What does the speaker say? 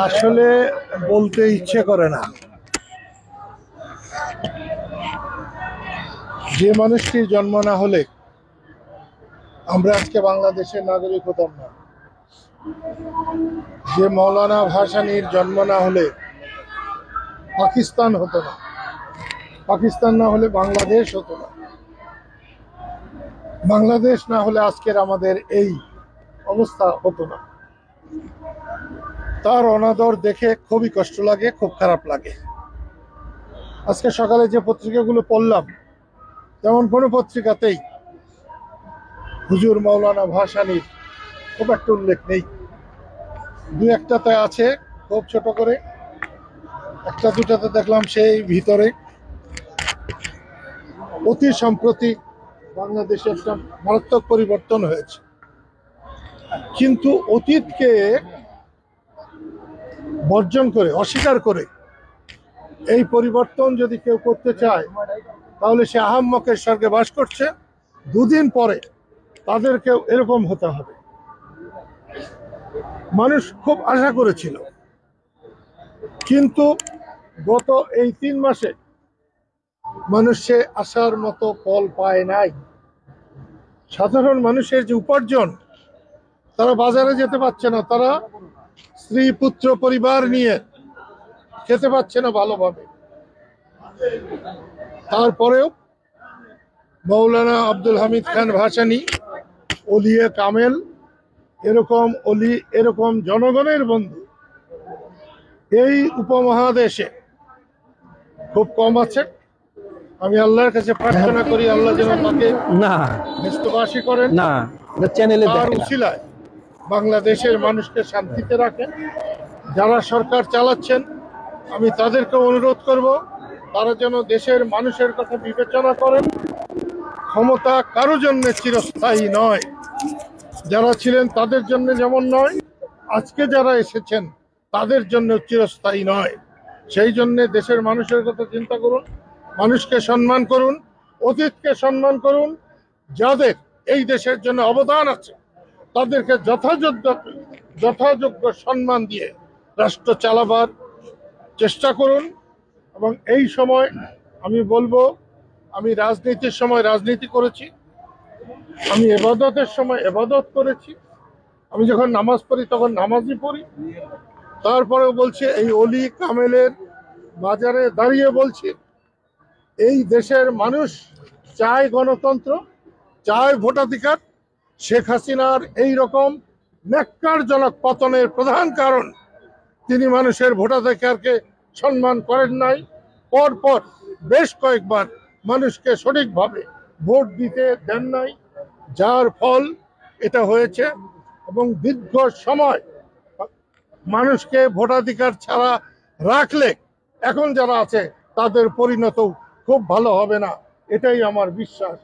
আসলে বলতে ইচ্ছে করে না। যে মানুষটির জন্ম না হলে আমরা আজকে বাংলাদেশের নাগরিক হতাম না। যে মৌলানা ভাসানীর জন্ম না হলে পাকিস্তান হতো না, পাকিস্তান না হলে বাংলাদেশ হতো না, বাংলাদেশ না হলে আজকের আমাদের এই অবস্থা হতো না। তার অনাদর দেখে খুবই কষ্ট লাগে, খুব খারাপ লাগে। আজকে সকালে যে পত্রিকাগুলো পড়লাম, তেমন কোনো পত্রিকাতেই হুজুর মৌলানা ভাসানীর খুব একটা উল্লেখ নেই। দু একটাতে আছে খুব ছোট করে, একটা দুটাতে দেখলাম সেই ভিতরে। অতি সম্প্রতি বাংলাদেশে একটা মারাত্মক পরিবর্তন হয়েছে, কিন্তু অতীতকে বর্জন করে, অস্বীকার করে এই পরিবর্তন যদি কেউ করতে চায়, তাহলে সে আহাম্মকের স্বর্গে বাস করছে। দুদিন পরে তাদেরকেও এরকম হতে হবে। মানুষ খুব আশা করেছিল, কিন্তু গত এই 3 মাসে মানুষ সে আশার মতো ফল পায় নাই। সাধারণ মানুষের যে উপার্জন, তারা বাজারে যেতে পারছে না, তারা স্ত্রী পুত্র পরিবার নিয়ে খেতে পারছে না ভালোভাবে। তারপরেও মৌলানা আব্দুল হামিদ খান ভাসানী, ওলিয়ে কামেল, এরকম জনগণের বন্ধু এই উপমহাদেশে খুব কম আছে। আমি আল্লাহর কাছে প্রার্থনা করি, আল্লাহ যেন তাকে ব্যস্তবাসী করেন, তার উসিলায় বাংলাদেশের মানুষকে শান্তিতে রাখেন। যারা সরকার চালাচ্ছেন, আমি তাদেরকে অনুরোধ করব, তারা যেন দেশের মানুষের কথা বিবেচনা করেন। ক্ষমতা কারো জন্য চিরস্থায়ী নয়। যারা ছিলেন তাদের জন্য যেমন নয়, আজকে যারা এসেছেন তাদের জন্য চিরস্থায়ী নয়। সেই জন্য দেশের মানুষের কথা চিন্তা করুন, মানুষকে সম্মান করুন, অতীতকে সম্মান করুন। যাদের এই দেশের জন্য অবদান আছে তাদেরকে যথাযোগ্য সম্মান দিয়ে রাষ্ট্র চালাবার চেষ্টা করুন। এবং এই সময় আমি বলবো, আমি রাজনীতির সময় রাজনীতি করেছি, আমি এবাদতের সময় এবাদত করেছি, আমি যখন নামাজ পড়ি তখন নামাজই পড়ি। তারপরেও বলছি, এই অলি কামেলের বাজারে দাঁড়িয়ে বলছি, এই দেশের মানুষ চায় গণতন্ত্র, চায় ভোটাধিকার। শেখ হাসিনার এই রকম ন্যাক্কারজনক পতনের প্রধান কারণ, তিনি মানুষের ভোটাধিকারকে সম্মান করেন নাই। পরপর বেশ কয়েকবার মানুষকে সঠিকভাবে ভোট দিতে দেন নাই, যার ফল এটা হয়েছে। এবং দীর্ঘ সময় মানুষকে ভোটাধিকার ছাড়া রাখলে এখন যারা আছে তাদের পরিণত খুব ভালো হবে না, এটাই আমার বিশ্বাস।